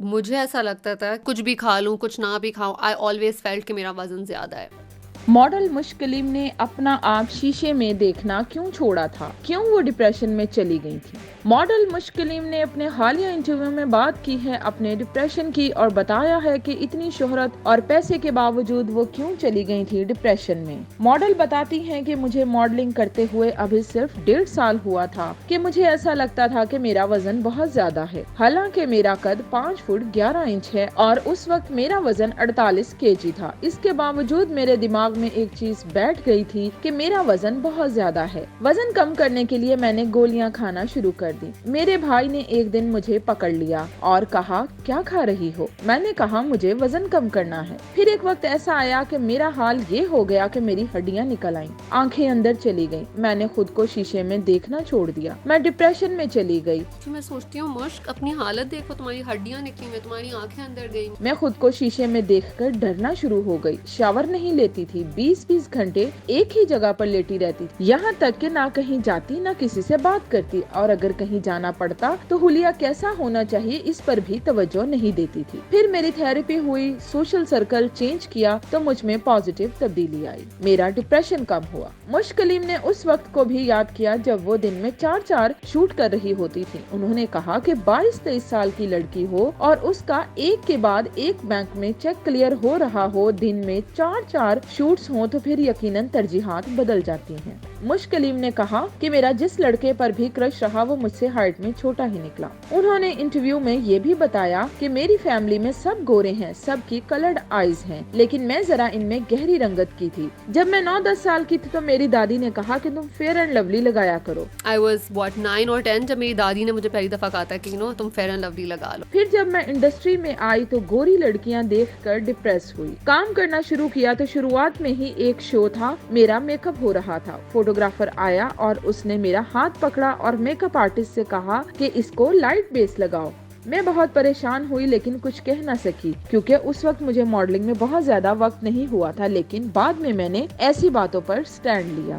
مجھے ایسا لگتا تھا کچھ بھی کھا لوں کچھ نہ بھی کھاؤں، آئی آلویز فیلٹ کہ میرا وزن زیادہ ہے۔ ماڈل مشکلیم نے اپنا آپ شیشے میں دیکھنا کیوں چھوڑا تھا؟ کیوں وہ ڈپریشن میں چلی گئی تھی؟ ماڈل مشکلیم نے اپنے حالیہ انٹرویو میں بات کی ہے اپنے ڈپریشن کی اور بتایا ہے کہ اتنی شہرت اور پیسے کے باوجود وہ کیوں چلی گئی تھی ڈپریشن میں۔ ماڈل بتاتی ہیں کہ مجھے ماڈلنگ کرتے ہوئے ابھی صرف 1.5 سال ہوا تھا کہ مجھے ایسا لگتا تھا کہ میرا وزن بہت زیادہ ہے، حالانکہ میرا قد 5 فٹ 11 انچ ہے اور اس وقت میرا وزن 48 kg تھا۔ اس کے باوجود میرے دماغ میں ایک چیز بیٹھ گئی تھی کہ میرا وزن بہت زیادہ ہے۔ وزن کم کرنے کے لیے میں نے گولیاں کھانا شروع کر دی۔ میرے بھائی نے ایک دن مجھے پکڑ لیا اور کہا کیا کھا رہی ہو؟ میں نے کہا مجھے وزن کم کرنا ہے۔ پھر ایک وقت ایسا آیا کہ میرا حال یہ ہو گیا کہ میری ہڈیاں نکل آئیں، آنکھیں اندر چلی گئیں، میں نے خود کو شیشے میں دیکھنا چھوڑ دیا، میں ڈپریشن میں چلی گئی۔ میں سوچتی ہوں مشک اپنی حالت دیکھو، تمہاری ہڈیاں نکلی ہوئی، تمہاری آنکھیں اندر گئی۔ میں خود کو شیشے میں دیکھ کر ڈرنا شروع ہو گئی، شاور نہیں لیتی تھی، 20 گھنٹے ایک ہی جگہ پر لیٹی رہتی تھی، یہاں تک کہ نہ کہیں جاتی نہ کسی سے بات کرتی، اور اگر کہیں جانا پڑتا تو حلیہ کیسا ہونا چاہیے اس پر بھی توجہ نہیں دیتی تھی۔ پھر میری تھراپی ہوئی، سوشل سرکل چینج کیا تو مجھ میں پازیٹیو تبدیلی آئی، میرا ڈپریشن کم ہوا۔ مشکلیم نے اس وقت کو بھی یاد کیا جب وہ دن میں 4 شوٹ کر رہی ہوتی تھی۔ انہوں نے کہا کہ 22-23 سال کی لڑکی ہو اور اس کا ایک کے بعد ایک بینک میں چیک کلیئر ہو رہا ہو، دن میں 4 شوٹس ہوں تو پھر یقیناً ترجیحات بدل جاتی ہیں۔ مشکلیم نے کہا کہ میرا جس لڑکے پر بھی کرش رہا وہ مجھ سے ہائٹ میں چھوٹا ہی نکلا۔ انہوں نے انٹرویو میں یہ بھی بتایا کہ میری فیملی میں سب گورے ہیں، سب کی کلرڈ آئیز ہیں، لیکن میں ذرا ان میں گہری رنگت کی تھی۔ جب میں 9-10 سال کی تھی تو میری دادی نے کہا کہ تم فیئر اینڈ لولی لگایا کرو۔ I was 9 or 10 جب میری دادی نے مجھے پہلی دفعہ کہا تھا کہ تم فیئر اینڈ لولی لگا لو۔ پھر جب میں انڈسٹری میں آئی تو گوری لڑکیاں دیکھ کر ڈپریس ہوئی، کام کرنا شروع کیا تو شروعات میں ہی ایک شو تھا، میرا میک اپ ہو رہا تھا، فوٹوگرافر آیا اور اس نے میرا ہاتھ پکڑا اور میک اپ آرٹسٹ سے کہا کہ اس کو لائٹ بیس لگاؤ۔ میں بہت پریشان ہوئی لیکن کچھ کہہ نہ سکی کیونکہ اس وقت مجھے ماڈلنگ میں بہت زیادہ وقت نہیں ہوا تھا، لیکن بعد میں نے ایسی باتوں پر سٹینڈ لیا۔